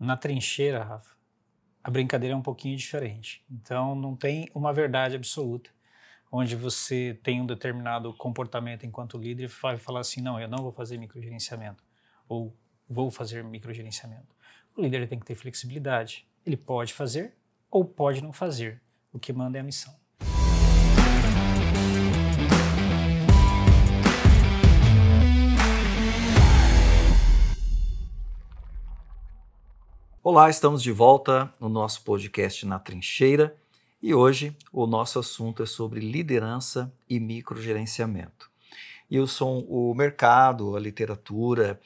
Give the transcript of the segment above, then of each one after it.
Na trincheira, Rafa, a brincadeira é um pouquinho diferente. Então, não tem uma verdade absoluta, onde você tem um determinado comportamento enquanto líder e vai falar assim, não, eu não vou fazer microgerenciamento, ou vou fazer microgerenciamento. O líder tem que ter flexibilidade. Ele pode fazer ou pode não fazer. O que manda é a missão. Olá, estamos de volta no nosso podcast Na Trincheira e hoje o nosso assunto é sobre liderança e microgerenciamento. E o mercado, a literatura,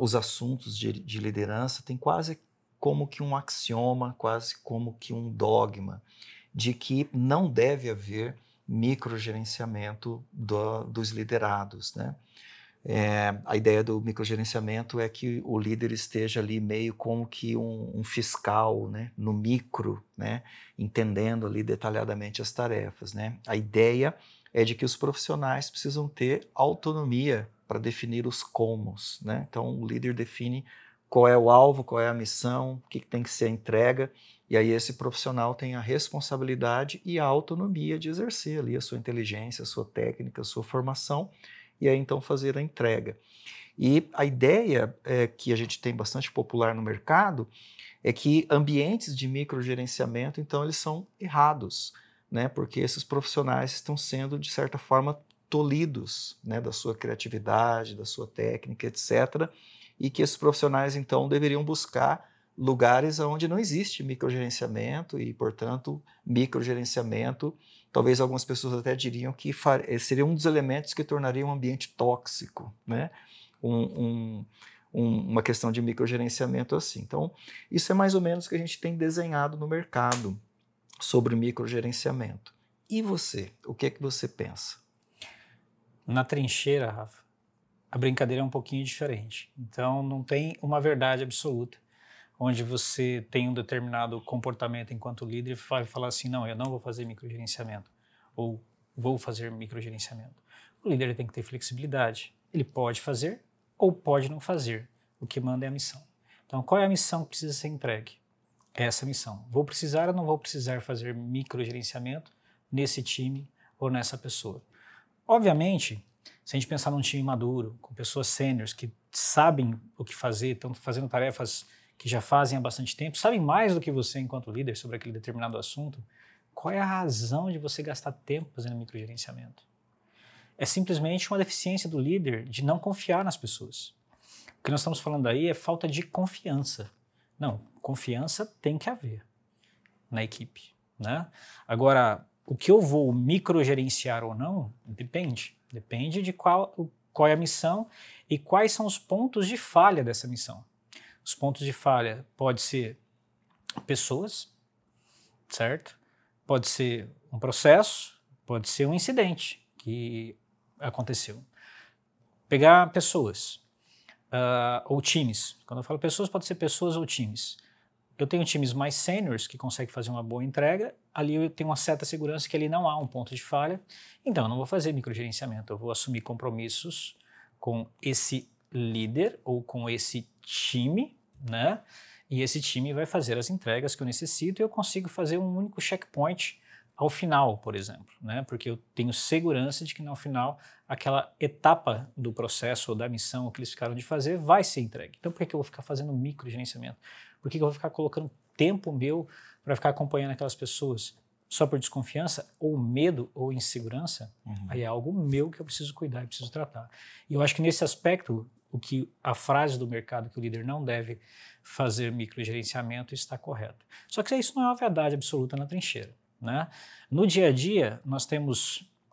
os assuntos de liderança têm quase como que um axioma, quase como que um dogma de que não deve haver microgerenciamento dos liderados, né? A ideia do microgerenciamento é que o líder esteja ali meio como que um fiscal, né, no micro, né, entendendo ali detalhadamente as tarefas, né? A ideia é de que os profissionais precisam ter autonomia para definir os comos, né? Então o líder define qual é o alvo, qual é a missão, o que tem que ser a entrega, e aí esse profissional tem a responsabilidade e a autonomia de exercer ali a sua inteligência, a sua técnica, a sua formação, e aí então fazer a entrega. E a ideia que a gente tem bastante popular no mercado é que ambientes de microgerenciamento, então, eles são errados, né? Porque esses profissionais estão sendo, de certa forma, tolhidos, né? Da sua criatividade, da sua técnica, etc. E que esses profissionais, então, deveriam buscar lugares onde não existe microgerenciamento e, portanto, microgerenciamento, talvez algumas pessoas até diriam que seria um dos elementos que tornaria um ambiente tóxico, né? Uma questão de microgerenciamento assim. Então, isso é mais ou menos o que a gente tem desenhado no mercado sobre microgerenciamento. E você? O que é que você pensa? Na trincheira, Rafa, a brincadeira é um pouquinho diferente. Então, não tem uma verdade absoluta, onde você tem um determinado comportamento enquanto líder e vai falar assim, não, eu não vou fazer microgerenciamento, ou vou fazer microgerenciamento. O líder tem que ter flexibilidade. Ele pode fazer ou pode não fazer. O que manda é a missão. Então, qual é a missão que precisa ser entregue? É essa missão. Vou precisar ou não vou precisar fazer microgerenciamento nesse time ou nessa pessoa? Obviamente, se a gente pensar num time maduro, com pessoas sêniores que sabem o que fazer, estão fazendo tarefas que já fazem há bastante tempo, sabem mais do que você enquanto líder sobre aquele determinado assunto, qual é a razão de você gastar tempo fazendo microgerenciamento? É simplesmente uma deficiência do líder de não confiar nas pessoas. O que nós estamos falando aí é falta de confiança. Não, confiança tem que haver na equipe, né? Agora, o que eu vou microgerenciar ou não, depende. Depende de qual é a missão e quais são os pontos de falha dessa missão. Os pontos de falha pode ser pessoas, certo? Pode ser um processo, pode ser um incidente que aconteceu. Pegar pessoas ou times. Quando eu falo pessoas, pode ser pessoas ou times. Eu tenho times mais seniors que conseguem fazer uma boa entrega, ali eu tenho uma certa segurança que ali não há um ponto de falha, então eu não vou fazer microgerenciamento, eu vou assumir compromissos com esse líder ou com esse time, né? E esse time vai fazer as entregas que eu necessito e eu consigo fazer um único checkpoint ao final, por exemplo, né? Porque eu tenho segurança de que no final aquela etapa do processo ou da missão que eles ficaram de fazer vai ser entregue. Então por que eu vou ficar fazendo microgerenciamento? Por que eu vou ficar colocando tempo meu para ficar acompanhando aquelas pessoas só por desconfiança ou medo ou insegurança? Aí é algo meu que eu preciso cuidar e preciso tratar. E eu acho que nesse aspecto, o que a frase do mercado que o líder não deve fazer microgerenciamento está correta. Só que isso não é uma verdade absoluta na trincheira, né? No dia a dia,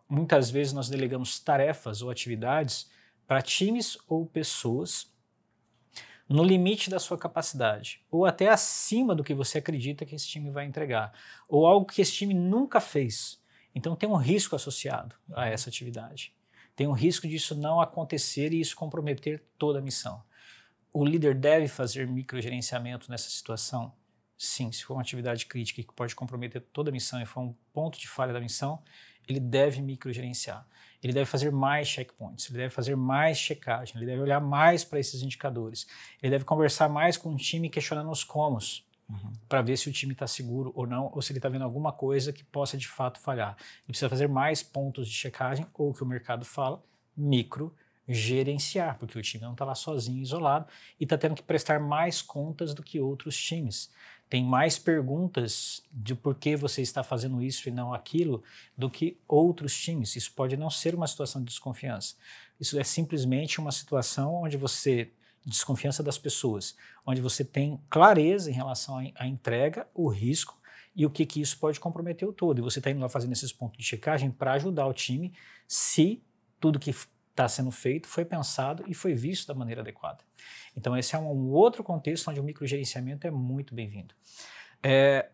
muitas vezes nós delegamos tarefas ou atividades para times ou pessoas no limite da sua capacidade, ou até acima do que você acredita que esse time vai entregar, ou algo que esse time nunca fez. Então tem um risco associado a essa atividade. Tem um risco disso não acontecer e isso comprometer toda a missão. O líder deve fazer microgerenciamento nessa situação? sim, se for uma atividade crítica que pode comprometer toda a missão e for um ponto de falha da missão, ele deve microgerenciar. Ele deve fazer mais checkpoints, ele deve fazer mais checagem, ele deve olhar mais para esses indicadores, ele deve conversar mais com o time questionando os comos, para ver se o time está seguro ou não, ou se ele está vendo alguma coisa que possa de fato falhar. Ele precisa fazer mais pontos de checagem, ou o que o mercado fala, microgerenciar, porque o time não está lá sozinho, isolado, e está tendo que prestar mais contas do que outros times. Tem mais perguntas de por que você está fazendo isso e não aquilo do que outros times. Isso pode não ser uma situação de desconfiança. Isso é simplesmente uma situação onde você, desconfiança das pessoas, onde você tem clareza em relação à entrega, o risco e o que isso pode comprometer o todo. E você está indo lá fazendo esses pontos de checagem para ajudar o time se tudo que está sendo feito foi pensado e foi visto da maneira adequada. Então esse é um outro contexto onde o microgerenciamento é muito bem-vindo.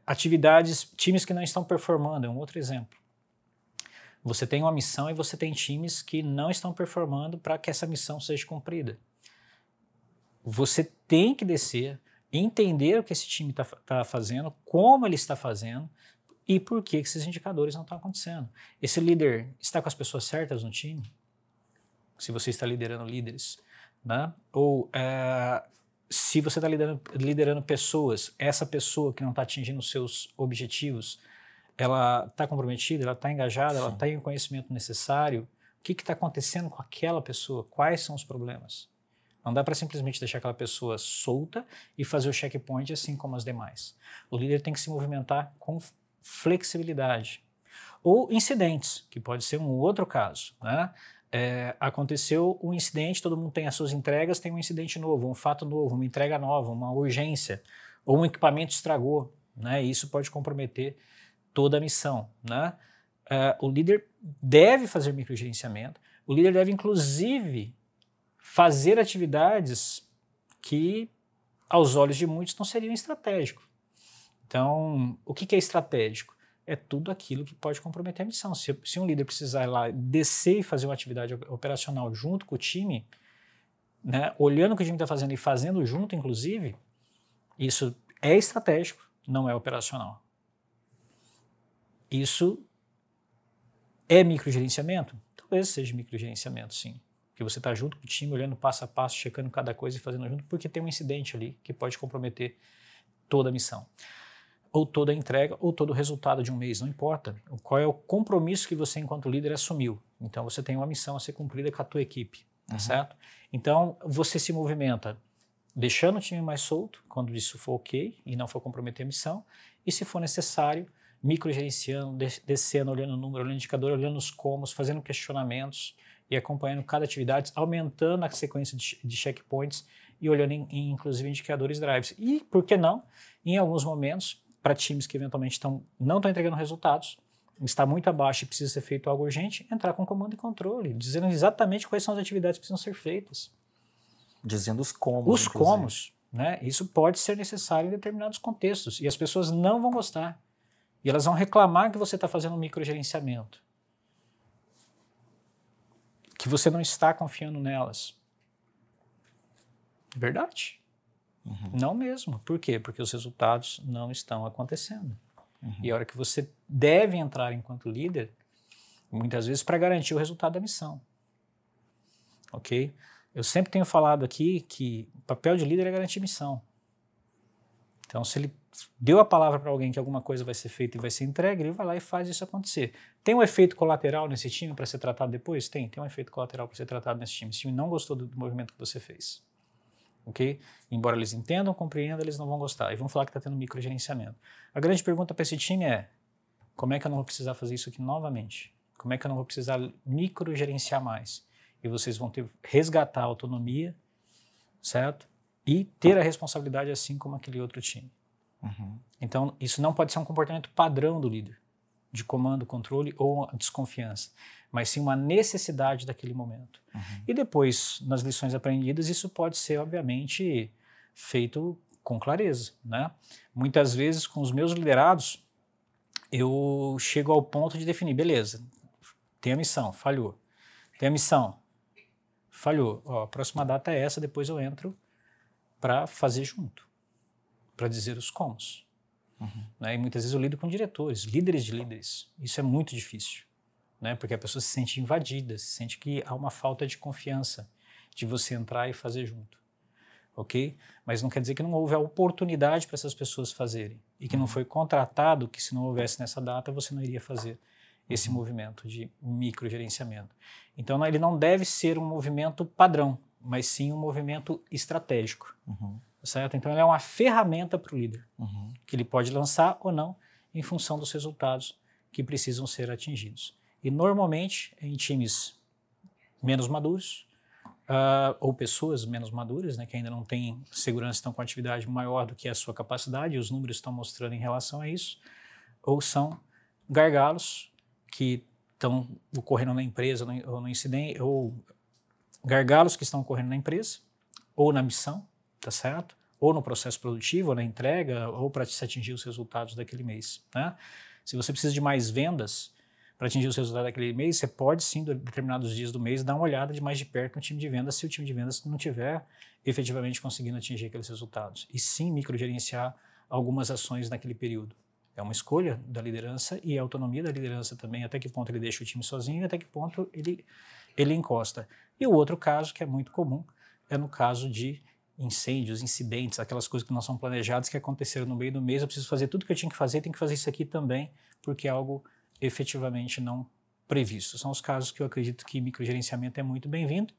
Atividades, times que não estão performando é um outro exemplo. Você tem uma missão e você tem times que não estão performando para que essa missão seja cumprida. Você tem que descer, entender o que esse time está fazendo, como ele está fazendo e por que esses indicadores não estão acontecendo. Esse líder está com as pessoas certas no time? Se você está liderando líderes, né? Ou se você está liderando pessoas, essa pessoa que não está atingindo os seus objetivos, ela está comprometida, ela está engajada, ela tem o conhecimento necessário, o que está acontecendo com aquela pessoa, quais são os problemas? Não dá para simplesmente deixar aquela pessoa solta e fazer o checkpoint assim como as demais. O líder tem que se movimentar com flexibilidade. Ou incidentes, que pode ser um outro caso, né? Aconteceu um incidente, todo mundo tem as suas entregas, tem um incidente novo, um fato novo, uma entrega nova, uma urgência, ou um equipamento estragou, né? E isso pode comprometer toda a missão, né? O líder deve fazer microgerenciamento, o líder deve inclusive fazer atividades que aos olhos de muitos não seriam estratégicos. Então, o que é estratégico? É tudo aquilo que pode comprometer a missão. Se um líder precisar ir lá descer e fazer uma atividade operacional junto com o time, né, olhando o que o time está fazendo e fazendo junto, inclusive, isso é estratégico, não é operacional. Isso é microgerenciamento? Talvez seja microgerenciamento, sim. Porque você está junto com o time, olhando passo a passo, checando cada coisa e fazendo junto, porque tem um incidente ali que pode comprometer toda a missão. Ou toda a entrega, ou todo o resultado de um mês, não importa. Qual é o compromisso que você, enquanto líder, assumiu. Então, você tem uma missão a ser cumprida com a tua equipe, tá certo? Então, você se movimenta deixando o time mais solto, quando isso for ok e não for comprometer a missão, e se for necessário, microgerenciando, descendo, olhando o número, olhando o indicador, olhando os comos, fazendo questionamentos e acompanhando cada atividade, aumentando a sequência de checkpoints e olhando inclusive indicadores drives. E, por que não, em alguns momentos, para times que eventualmente não estão entregando resultados, está muito abaixo e precisa ser feito algo urgente, entrar com comando e controle, dizendo exatamente quais são as atividades que precisam ser feitas. Dizendo os comos. Os comos, né? Isso pode ser necessário em determinados contextos e as pessoas não vão gostar. E elas vão reclamar que você está fazendo um microgerenciamento, que você não está confiando nelas. Verdade. Não mesmo. Por quê? Porque os resultados não estão acontecendo. E a hora que você deve entrar enquanto líder, muitas vezes para garantir o resultado da missão. Ok? Eu sempre tenho falado aqui que o papel de líder é garantir missão. Então, se ele deu a palavra para alguém que alguma coisa vai ser feita e vai ser entregue, ele vai lá e faz isso acontecer. Tem um efeito colateral nesse time para ser tratado depois? Tem um efeito colateral para ser tratado nesse time. Esse time não gostou do movimento que você fez. Ok? Embora eles entendam, compreendam, eles não vão gostar. E vão falar que está tendo microgerenciamento. A grande pergunta para esse time é: como é que eu não vou precisar fazer isso aqui novamente? Como é que eu não vou precisar microgerenciar mais? E vocês vão resgatar a autonomia, certo? E ter a responsabilidade assim como aquele outro time. Então, isso não pode ser um comportamento padrão do líder, de comando, controle ou desconfiança, mas sim uma necessidade daquele momento. E depois, nas lições aprendidas, isso pode ser, obviamente, feito com clareza, né? Muitas vezes, com os meus liderados, eu chego ao ponto de definir, beleza, tem a missão, falhou. Tem a missão, falhou. Ó, a próxima data é essa, depois eu entro para fazer junto, para dizer os comos. Né? E muitas vezes eu lido com diretores, líderes de líderes. Isso é muito difícil, né? Porque a pessoa se sente invadida, se sente que há uma falta de confiança de você entrar e fazer junto. Ok? Mas não quer dizer que não houve a oportunidade para essas pessoas fazerem e que não foi contratado, que se não houvesse nessa data você não iria fazer esse movimento de microgerenciamento. Então ele não deve ser um movimento padrão, mas sim um movimento estratégico. Certo? Então ele é uma ferramenta para o líder, que ele pode lançar ou não em função dos resultados que precisam ser atingidos. E normalmente em times menos maduros, ou pessoas menos maduras, né, que ainda não têm segurança, estão com atividade maior do que a sua capacidade, e os números estão mostrando em relação a isso, ou são gargalos que estão ocorrendo na empresa ou no incidente, ou gargalos que estão ocorrendo na empresa, ou na missão, tá certo? Ou no processo produtivo, ou na entrega, ou para se atingir os resultados daquele mês, né? Se você precisa de mais vendas para atingir os resultados daquele mês, você pode sim, em determinados dias do mês, dar uma olhada de mais de perto no time de vendas, se o time de vendas não estiver efetivamente conseguindo atingir aqueles resultados. E sim, microgerenciar algumas ações naquele período. É uma escolha da liderança e a autonomia da liderança também, até que ponto ele deixa o time sozinho e até que ponto ele encosta. E o outro caso, que é muito comum, é no caso de incêndios, incidentes, aquelas coisas que não são planejadas, que aconteceram no meio do mês, eu preciso fazer tudo que eu tinha que fazer, tenho que fazer isso aqui também, porque é algo efetivamente não previsto. São os casos que eu acredito que microgerenciamento é muito bem-vindo.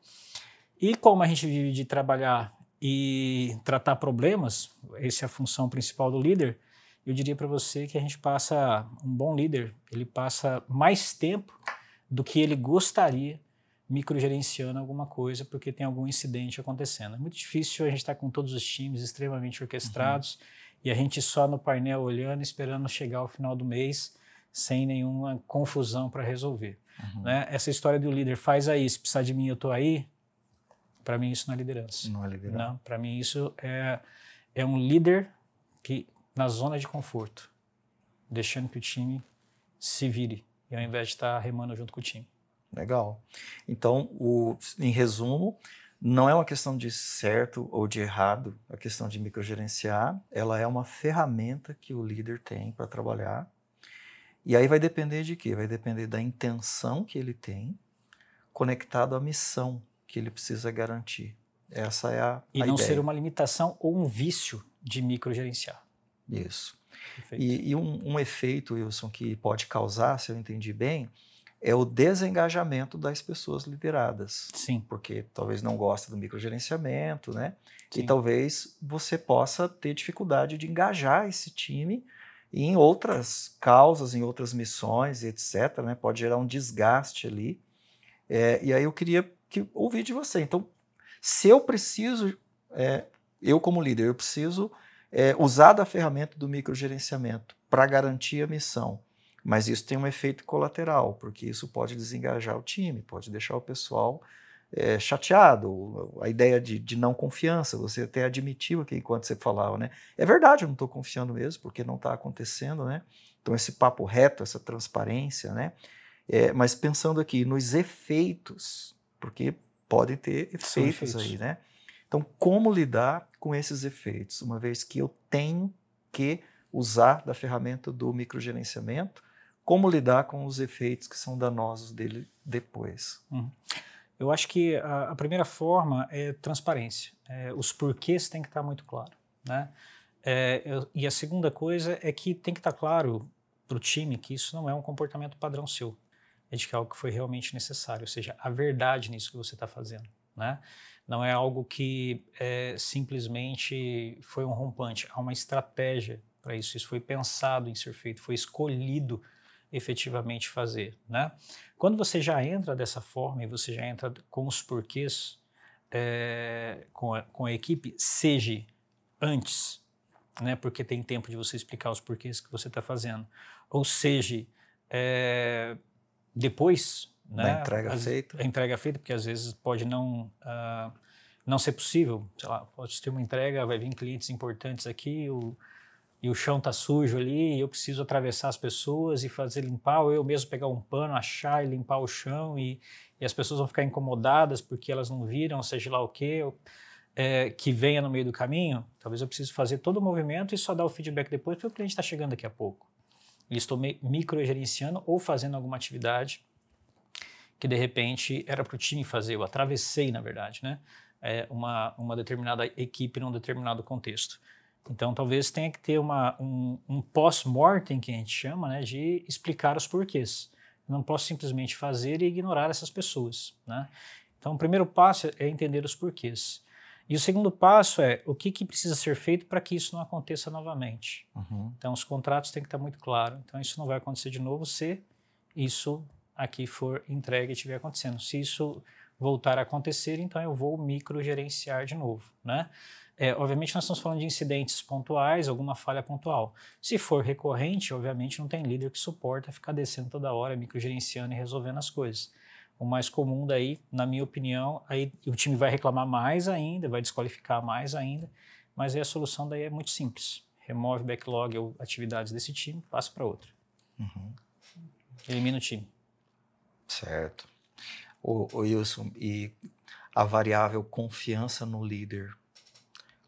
E como a gente vive de trabalhar e tratar problemas, essa é a função principal do líder, eu diria para você que a gente passa, um bom líder, ele passa mais tempo do que ele gostaria microgerenciando alguma coisa, porque tem algum incidente acontecendo. É muito difícil a gente estar com todos os times extremamente orquestrados e a gente só no painel olhando, esperando chegar ao final do mês, sem nenhuma confusão para resolver. Né? Essa história do líder, faz aí, se precisar de mim eu estou aí, para mim isso não é liderança. Não é liderança. Para mim isso é um líder que na zona de conforto, deixando que o time se vire, e ao invés de estar remando junto com o time. Legal. Então, em resumo, não é uma questão de certo ou de errado, a questão de microgerenciar, ela é uma ferramenta que o líder tem para trabalhar. E aí vai depender de quê? Vai depender da intenção que ele tem, conectado à missão que ele precisa garantir. Essa é a ideia. E não ser ideia. uma limitação ou um vício de microgerenciar. Isso. E um efeito, Wilson, que pode causar, se eu entendi bem, é o desengajamento das pessoas lideradas. Sim. Porque talvez não goste do microgerenciamento, né? Sim. E talvez você possa ter dificuldade de engajar esse time em outras causas, em outras missões, etc., né? Pode gerar um desgaste ali. E aí eu queria ouvir de você. Então, se eu preciso, eu como líder, eu preciso usar da ferramenta do microgerenciamento para garantir a missão, mas isso tem um efeito colateral, porque isso pode desengajar o time, pode deixar o pessoal chateado, a ideia de não confiança, você até admitiu aqui enquanto você falava, né? É verdade, eu não estou confiando mesmo, porque não está acontecendo, né? Então esse papo reto, essa transparência, né? Mas pensando aqui nos efeitos, porque podem ter efeitos aí, né? Então como lidar com esses efeitos, uma vez que eu tenho que usar da ferramenta do microgerenciamento, como lidar com os efeitos que são danosos dele depois? Eu acho que a primeira forma é transparência. Os porquês têm que estar muito claro, né? E a segunda coisa é que tem que estar claro para o time que isso não é um comportamento padrão seu. É de que é algo que foi realmente necessário, ou seja, a verdade nisso que você está fazendo, né? Não é algo que simplesmente foi um rompante, há uma estratégia para isso. Isso foi pensado em ser feito, foi escolhido efetivamente fazer, né? Quando você já entra dessa forma e você já entra com os porquês com a equipe, seja antes, né? Porque tem tempo de você explicar os porquês que você está fazendo, ou seja depois, né? A entrega feita, porque às vezes pode não ser possível, sei lá, pode ter uma entrega, vai vir clientes importantes aqui, e o chão está sujo ali, e eu preciso atravessar as pessoas e fazer limpar, ou eu mesmo pegar um pano, achar e limpar o chão, e as pessoas vão ficar incomodadas porque elas não viram, seja lá o quê. que venha no meio do caminho, talvez eu precise fazer todo o movimento e só dar o feedback depois, porque o cliente está chegando daqui a pouco. E estou microgerenciando ou fazendo alguma atividade que de repente era para o time fazer, eu atravessei, na verdade, né? Uma determinada equipe num determinado contexto. Então, talvez tenha que ter um pós-mortem, que a gente chama, né, de explicar os porquês. Eu não posso simplesmente fazer e ignorar essas pessoas, né? Então, o primeiro passo é entender os porquês. E o segundo passo é o que precisa ser feito para que isso não aconteça novamente. Uhum. Então, os contratos têm que estar muito claros. Então, isso não vai acontecer de novo se isso aqui for entregue e estiver acontecendo. Se isso voltar a acontecer, então eu vou microgerenciar de novo, né? Obviamente nós estamos falando de incidentes pontuais, alguma falha pontual. Se for recorrente, obviamente não tem líder que suporta ficar descendo toda hora, microgerenciando e resolvendo as coisas. O mais comum daí, na minha opinião, aí o time vai reclamar mais ainda, vai desqualificar mais ainda, mas aí a solução daí é muito simples. Remove backlog ou atividades desse time, passa para outro. Uhum. Elimina o time. Certo. O Wilson, e a variável confiança no líder,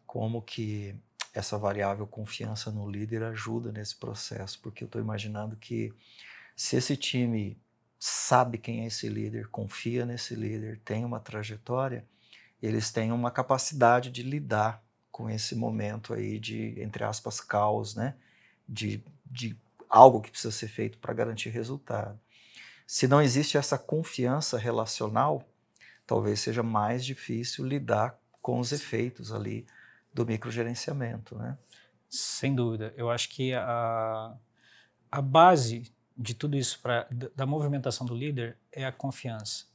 como que essa variável confiança no líder ajuda nesse processo? Porque eu estou imaginando que se esse time sabe quem é esse líder, confia nesse líder, tem uma trajetória, eles têm uma capacidade de lidar com esse momento aí de, entre aspas, caos, né? De algo que precisa ser feito para garantir resultado. Se não existe essa confiança relacional, talvez seja mais difícil lidar com os efeitos ali do microgerenciamento, né? Sem dúvida. Eu acho que a base de tudo isso, da movimentação do líder, é a confiança.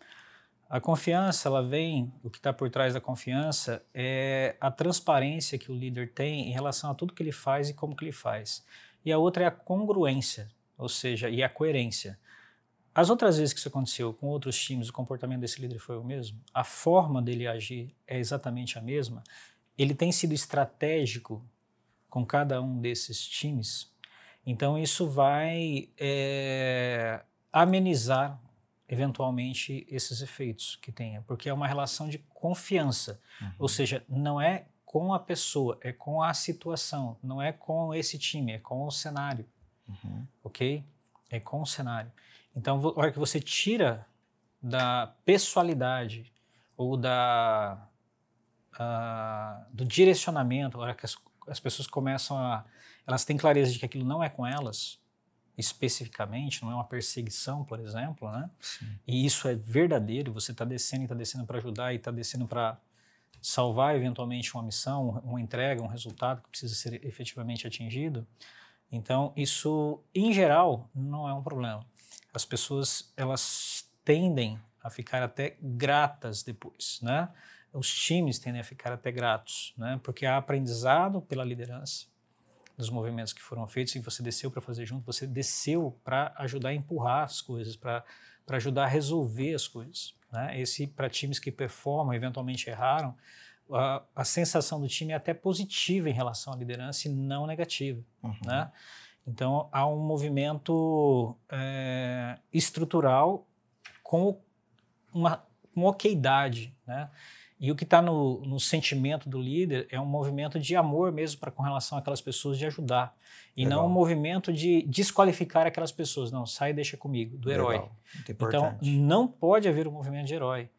A confiança, ela vem, o que está por trás da confiança é a transparência que o líder tem em relação a tudo que ele faz e como que ele faz. E a outra é a congruência, ou seja, e a coerência. As outras vezes que isso aconteceu com outros times, o comportamento desse líder foi o mesmo, a forma dele agir é exatamente a mesma, ele tem sido estratégico com cada um desses times, então isso vai amenizar eventualmente esses efeitos que tenha, porque é uma relação de confiança, ou seja, não é com a pessoa, é com a situação, não é com esse time, é com o cenário, ok? É com o cenário. Então, a hora que você tira da pessoalidade ou do direcionamento, a hora que as pessoas começam elas têm clareza de que aquilo não é com elas, especificamente, não é uma perseguição, por exemplo, né? Sim. E isso é verdadeiro, você está descendo e está descendo para ajudar e está descendo para salvar eventualmente uma missão, uma entrega, um resultado que precisa ser efetivamente atingido. Então, isso, em geral, não é um problema. As pessoas, elas tendem a ficar até gratas depois, né? Os times tendem a ficar até gratos, né? Porque há aprendizado pela liderança dos movimentos que foram feitos e você desceu para fazer junto, você desceu para ajudar a empurrar as coisas, para ajudar a resolver as coisas, né? Para times que performam, eventualmente erraram, a sensação do time é até positiva em relação à liderança e não negativa, né? Então, há um movimento estrutural com uma oqueidade, né? E o que está no sentimento do líder é um movimento de amor mesmo com relação àquelas pessoas, de ajudar. E Legal. não um movimento de desqualificar aquelas pessoas. Não, sai e deixa comigo, do herói. Legal. Muito importante. Então, não pode haver um movimento de herói.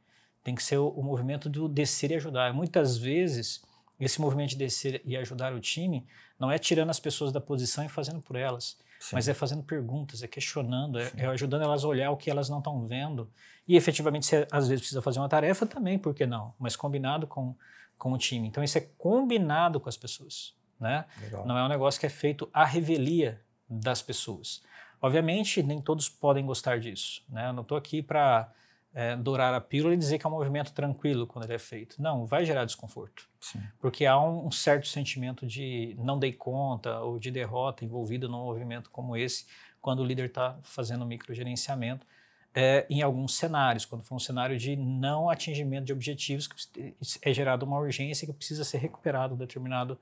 Tem que ser o movimento do descer e ajudar. Muitas vezes, esse movimento de descer e ajudar o time não é tirando as pessoas da posição e fazendo por elas, Sim. mas é fazendo perguntas, é questionando, é ajudando elas a olhar o que elas não estão vendo. E, efetivamente, se às vezes precisa fazer uma tarefa, também, por que não? Mas combinado com o time. Então, isso é combinado com as pessoas, né? Legal. Não é um negócio que é feito à revelia das pessoas. Obviamente, nem todos podem gostar disso, né? Eu não estou aqui para dourar a pílula e dizer que é um movimento tranquilo quando ele é feito. Não, vai gerar desconforto. Sim. Porque há um certo sentimento de não dei conta ou de derrota envolvido num movimento como esse, quando o líder está fazendo microgerenciamento, em alguns cenários, quando for um cenário de não atingimento de objetivos, que é gerada uma urgência que precisa ser recuperado um determinado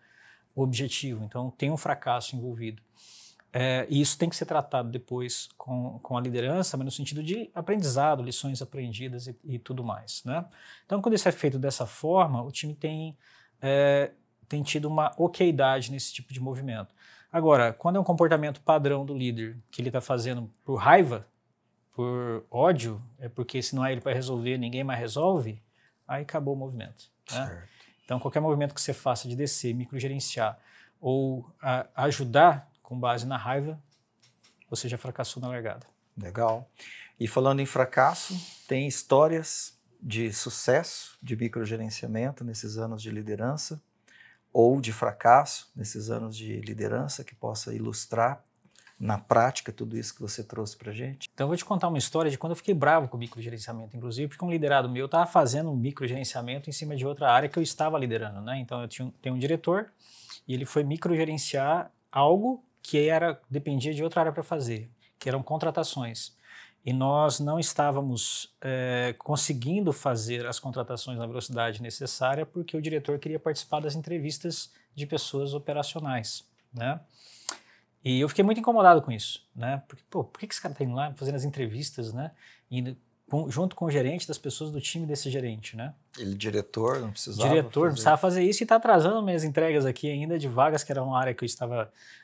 objetivo. Então, tem um fracasso envolvido. E isso tem que ser tratado depois com a liderança, mas no sentido de aprendizado, lições aprendidas e tudo mais, né? Então, quando isso é feito dessa forma, o time tem tido uma okeidade nesse tipo de movimento. Agora, quando é um comportamento padrão do líder, que ele está fazendo por raiva, por ódio, é porque se não é ele para resolver, ninguém mais resolve, aí acabou o movimento. Né? Então, qualquer movimento que você faça de descer, microgerenciar ou ajudar com base na raiva, você já fracassou na largada. Legal. E falando em fracasso, tem histórias de sucesso, de microgerenciamento nesses anos de liderança, ou de fracasso nesses anos de liderança, que possa ilustrar na prática tudo isso que você trouxe para a gente? Então eu vou te contar uma história de quando eu fiquei bravo com o microgerenciamento, inclusive porque um liderado meu estava fazendo um microgerenciamento em cima de outra área que eu estava liderando, né? Então eu tenho um diretor e ele foi microgerenciar algo que dependia de outra área para fazer, que eram contratações. E nós não estávamos conseguindo fazer as contratações na velocidade necessária porque o diretor queria participar das entrevistas de pessoas operacionais, né? E eu fiquei muito incomodado com isso, né? Porque, por que esse cara está indo lá fazendo as entrevistas, né? E junto com o gerente das pessoas do time desse gerente, né? Ele, diretor, não precisava fazer isso e está atrasando minhas entregas aqui ainda de vagas que era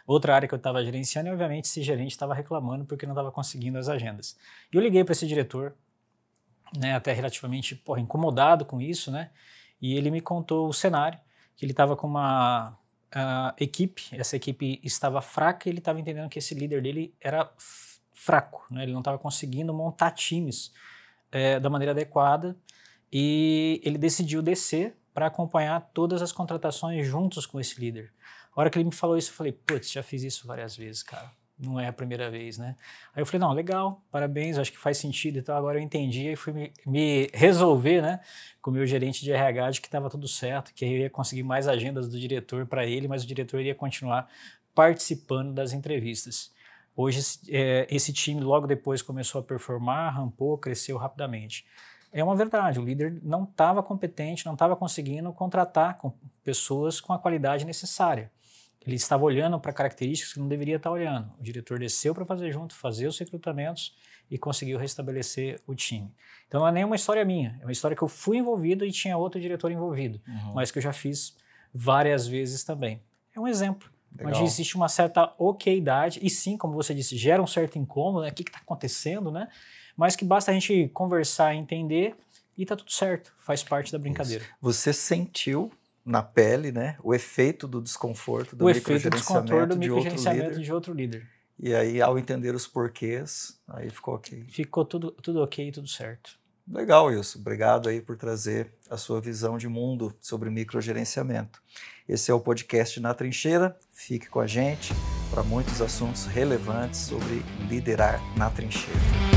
outra área que eu estava gerenciando e obviamente esse gerente estava reclamando porque não estava conseguindo as agendas. E eu liguei para esse diretor, né? Até relativamente incomodado com isso, né? E ele me contou o cenário, que ele estava com uma essa equipe estava fraca e ele estava entendendo que esse líder dele era fraco, né? Ele não estava conseguindo montar times da maneira adequada e ele decidiu descer para acompanhar todas as contratações juntos com esse líder. A hora que ele me falou isso, eu falei, putz, já fiz isso várias vezes, cara. Não é a primeira vez, né? Aí eu falei, não, legal, parabéns, acho que faz sentido e tal. Agora eu entendi e fui me resolver, né, com o meu gerente de RH de que estava tudo certo, que eu ia conseguir mais agendas do diretor para ele, mas o diretor iria continuar participando das entrevistas. Hoje, esse time logo depois começou a performar, rampou, cresceu rapidamente. É uma verdade, o líder não estava competente, não estava conseguindo contratar pessoas com a qualidade necessária. Ele estava olhando para características que não deveria estar olhando. O diretor desceu para fazer os recrutamentos e conseguiu restabelecer o time. Então não é nenhuma história minha, é uma história que eu fui envolvido e tinha outro diretor envolvido, mas que eu já fiz várias vezes também. É um exemplo. Legal. Onde existe uma certa okeidade, e sim, como você disse, gera um certo incômodo, né? O que está acontecendo, né? Mas que basta a gente conversar e entender e está tudo certo, faz parte da brincadeira. Isso. Você sentiu na pele, né, o efeito do desconforto do microgerenciamento de outro líder. E aí, ao entender os porquês, aí ficou ok. Ficou tudo ok, tudo certo. Legal, Wilson. Obrigado aí por trazer a sua visão de mundo sobre microgerenciamento. Esse é o podcast Na Trincheira. Fique com a gente para muitos assuntos relevantes sobre liderar na trincheira.